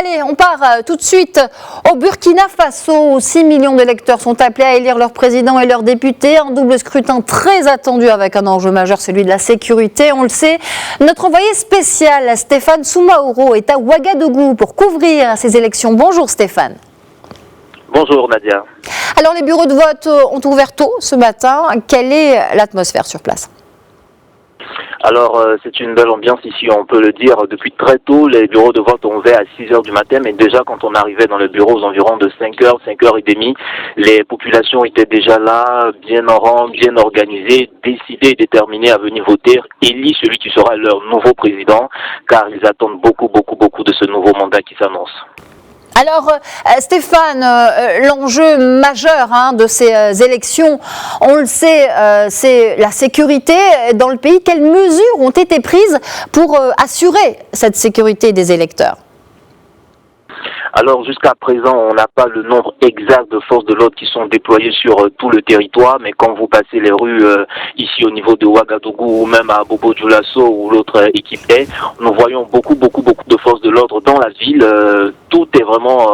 Allez, on part tout de suite au Burkina Faso. 6 millions d'électeurs sont appelés à élire leur président et leurs députés. Un double scrutin très attendu avec un enjeu majeur, celui de la sécurité. On le sait, notre envoyé spécial, Stéphane Soumaoro, est à Ouagadougou pour couvrir ces élections. Bonjour Stéphane. Bonjour Nadia. Alors les bureaux de vote ont ouvert tôt ce matin. Quelle est l'atmosphère sur place ? Alors, c'est une belle ambiance ici, on peut le dire. Depuis très tôt, les bureaux de vote ont ouvert à 6 heures du matin, mais déjà quand on arrivait dans le bureau aux environs de 5 heures, 5 heures et demie, les populations étaient déjà là, bien en rang, bien organisées, décidées et déterminées à venir voter, élire celui qui sera leur nouveau président, car ils attendent beaucoup de ce nouveau mandat qui s'annonce. Alors Stéphane, l'enjeu majeur de ces élections, on le sait, c'est la sécurité dans le pays. Quelles mesures ont été prises pour assurer cette sécurité des électeurs ? Alors jusqu'à présent, on n'a pas le nombre exact de forces de l'ordre qui sont déployées sur tout le territoire, mais quand vous passez les rues ici au niveau de Ouagadougou ou même à Bobo-Dioulasso où l'autre équipe est, nous voyons beaucoup de forces de l'ordre dans la ville. Tout est vraiment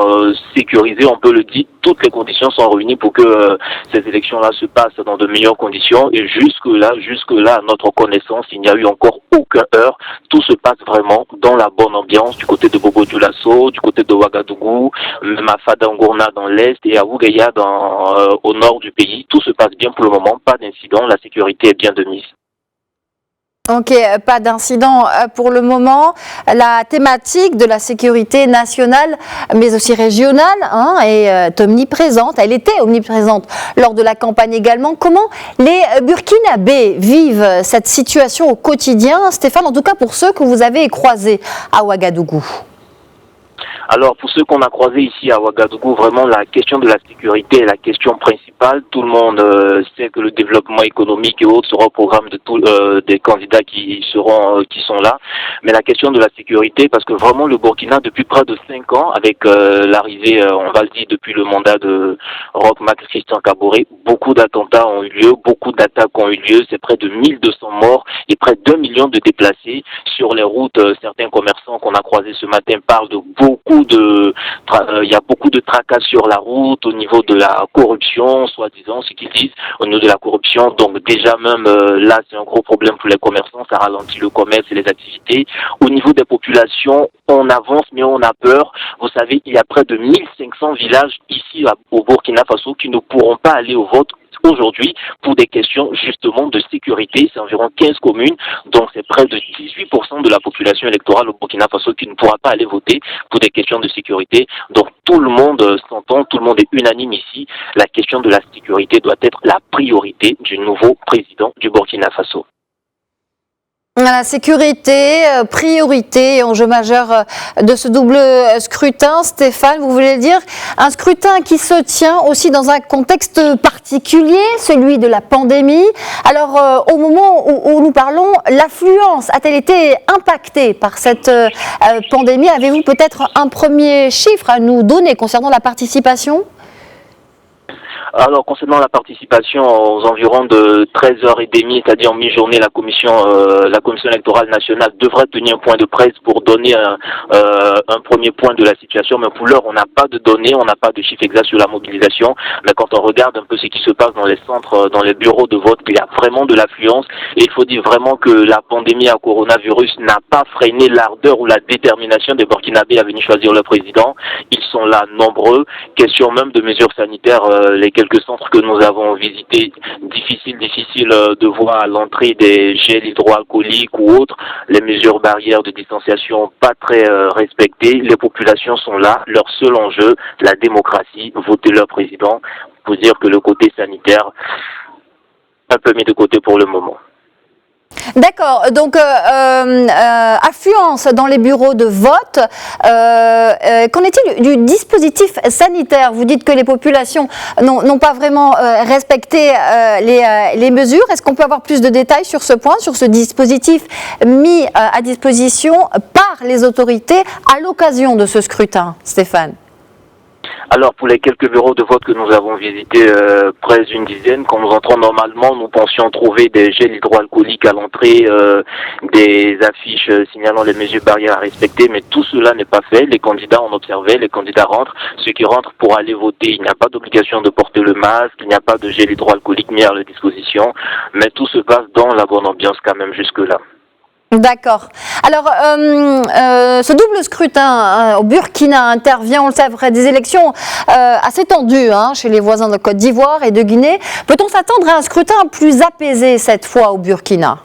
sécurisé, on peut le dire. Toutes les conditions sont réunies pour que ces élections-là se passent dans de meilleures conditions. Et jusque-là, à notre connaissance, il n'y a eu encore aucun heurt. Tout se passe vraiment dans la bonne ambiance du côté de Bobo-Dioulasso, du côté de Ouagadougou, même à Fadangourna dans l'est et à Ougueya au nord du pays. Tout se passe bien pour le moment, pas d'incident, la sécurité est bien de mise. Ok, pas d'incident pour le moment. La thématique de la sécurité nationale, mais aussi régionale, est omniprésente. Elle était omniprésente lors de la campagne également. Comment les Burkinabés vivent cette situation au quotidien, Stéphane, en tout cas pour ceux que vous avez croisés à Ouagadougou? Alors, pour ceux qu'on a croisés ici à Ouagadougou, vraiment la question de la sécurité est la question principale. Tout le monde sait que le développement économique et autres sera au programme de tous des candidats qui sont là. Mais la question de la sécurité, parce que vraiment le Burkina, depuis près de 5 ans, avec l'arrivée, on va le dire, depuis le mandat de Roch Marc Christian Kaboré, beaucoup d'attentats ont eu lieu, beaucoup d'attaques ont eu lieu. C'est près de 1200 morts et près de 2 millions de déplacés sur les routes. Certains commerçants qu'on a croisés ce matin parlent de il y a beaucoup de tracas sur la route au niveau de la corruption, soi-disant, ce qu'ils disent, au niveau de la corruption. Donc déjà même là, c'est un gros problème pour les commerçants, ça ralentit le commerce et les activités. Au niveau des populations, on avance mais on a peur. Vous savez, il y a près de 1500 villages ici au Burkina Faso qui ne pourront pas aller au vote aujourd'hui pour des questions justement de sécurité. C'est environ 15 communes, donc c'est près de 18% de la population électorale au Burkina Faso qui ne pourra pas aller voter pour des questions de sécurité. Donc tout le monde s'entend, tout le monde est unanime ici. La question de la sécurité doit être la priorité du nouveau président du Burkina Faso. La sécurité, priorité, enjeu majeur de ce double scrutin. Stéphane, vous voulez dire un scrutin qui se tient aussi dans un contexte particulier, celui de la pandémie. Alors, au moment où nous parlons, l'affluence a-t-elle été impactée par cette pandémie? Avez-vous peut-être un premier chiffre à nous donner concernant la participation? Alors, concernant la participation aux environs de 13h30, c'est-à-dire en mi-journée, la commission électorale nationale devrait tenir un point de presse pour donner un premier point de la situation. Mais pour l'heure, on n'a pas de données, on n'a pas de chiffre exact sur la mobilisation. Mais quand on regarde un peu ce qui se passe dans les centres, dans les bureaux de vote, il y a vraiment de l'affluence. Et il faut dire vraiment que la pandémie à coronavirus n'a pas freiné l'ardeur ou la détermination des Burkinabés à venir choisir le président. Ils sont là nombreux. Question même de mesures sanitaires, les quelques centres que nous avons visités, difficile de voir à l'entrée des gels hydroalcooliques ou autres, les mesures barrières de distanciation pas très respectées. Les populations sont là, leur seul enjeu, la démocratie, voter leur président, pour dire que le côté sanitaire, un peu mis de côté pour le moment. D'accord, donc affluence dans les bureaux de vote. Qu'en est-il du dispositif sanitaire? Vous dites que les populations n'ont pas vraiment respecté les mesures. Est-ce qu'on peut avoir plus de détails sur ce point, sur ce dispositif mis à disposition par les autorités à l'occasion de ce scrutin, Stéphane? Alors, pour les quelques bureaux de vote que nous avons visités, près d'une dizaine, quand nous entrons normalement, nous pensions trouver des gels hydroalcooliques à l'entrée, des affiches signalant les mesures barrières à respecter, mais tout cela n'est pas fait. Les candidats, on observait, les candidats rentrent. Ceux qui rentrent pour aller voter, il n'y a pas d'obligation de porter le masque, il n'y a pas de gel hydroalcoolique mis à leur disposition, mais tout se passe dans la bonne ambiance quand même jusque-là. D'accord. Alors, ce double scrutin au Burkina intervient, on le sait, après des élections assez tendues chez les voisins de Côte d'Ivoire et de Guinée. Peut-on s'attendre à un scrutin plus apaisé cette fois au Burkina ?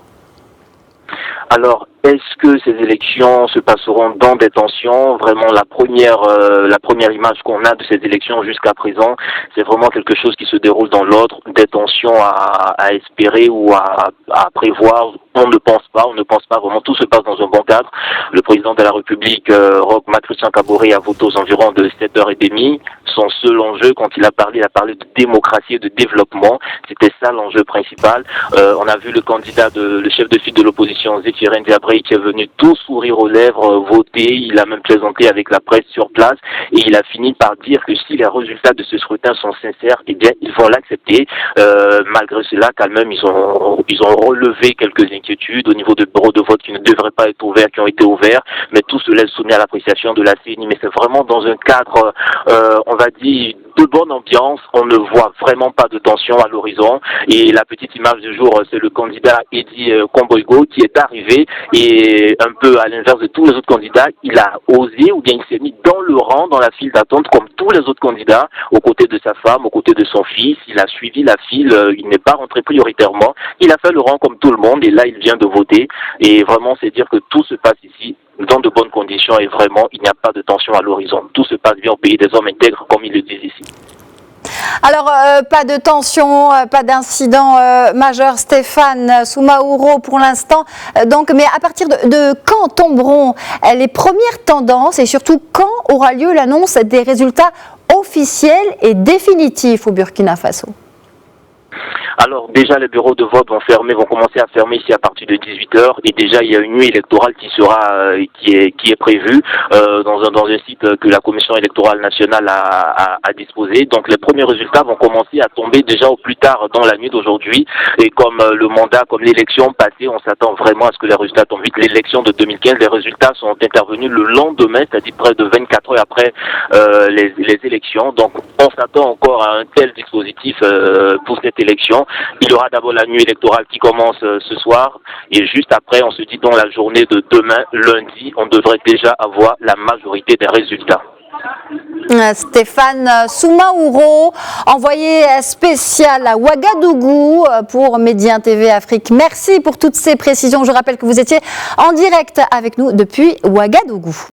Alors, est-ce que ces élections se passeront dans des tensions? Vraiment, la première image qu'on a de ces élections jusqu'à présent, c'est vraiment quelque chose qui se déroule dans l'ordre, des tensions à espérer ou à prévoir. On ne pense pas vraiment, tout se passe dans un bon cadre. Le président de la République, Roch Marc Christian Kaboré, a voté aux environs de 7h30. Son seul enjeu, quand il a parlé de démocratie et de développement. C'était ça l'enjeu principal. On a vu le candidat, le chef de file de l'opposition, Zéphirin Diabré, qui est venu tout sourire aux lèvres, voter. Il a même plaisanté avec la presse sur place et il a fini par dire que si les résultats de ce scrutin sont sincères, eh bien, ils vont l'accepter. Malgré cela, quand même, ils ont relevé quelques inquiétudes au niveau de bureaux de vote qui ne devraient pas être ouverts, qui ont été ouverts, mais tout se laisse soumis à l'appréciation de la CENI. Mais c'est vraiment dans un cadre, on va dire, de bonne ambiance. On ne voit vraiment pas de tension à l'horizon. Et la petite image du jour, c'est le candidat Eddy Komboigo qui est arrivé et un peu à l'inverse de tous les autres candidats, il a osé ou bien il s'est mis dans le rang, dans la file d'attente comme tous les autres candidats, aux côtés de sa femme, aux côtés de son fils. Il a suivi la file, il n'est pas rentré prioritairement. Il a fait le rang comme tout le monde et là il vient de voter. Et vraiment, c'est dire que tout se passe ici dans de bonnes conditions et vraiment, il n'y a pas de tension à l'horizon. Tout se passe bien au pays des hommes intègres, comme ils le disent ici. Alors, pas de tension, pas d'incident majeur, Stéphane Soumaoro pour l'instant. Mais à partir de quand tomberont les premières tendances et surtout quand aura lieu l'annonce des résultats officiels et définitifs au Burkina Faso ? Alors déjà les bureaux de vote vont commencer à fermer ici à partir de 18h et déjà il y a une nuit électorale qui est prévue dans un site que la Commission électorale nationale a disposé. Donc les premiers résultats vont commencer à tomber déjà au plus tard dans la nuit d'aujourd'hui et comme l'élection passée, on s'attend vraiment à ce que les résultats tombent vite. L'élection de 2015, les résultats sont intervenus le lendemain, c'est-à-dire près de 24 heures après les élections. Donc on s'attend encore à un tel dispositif pour cette élection. Il y aura d'abord la nuit électorale qui commence ce soir et juste après, on se dit dans la journée de demain, lundi, on devrait déjà avoir la majorité des résultats. Stéphane Soumaoro, envoyé spécial à Ouagadougou pour Médien TV Afrique. Merci pour toutes ces précisions. Je rappelle que vous étiez en direct avec nous depuis Ouagadougou.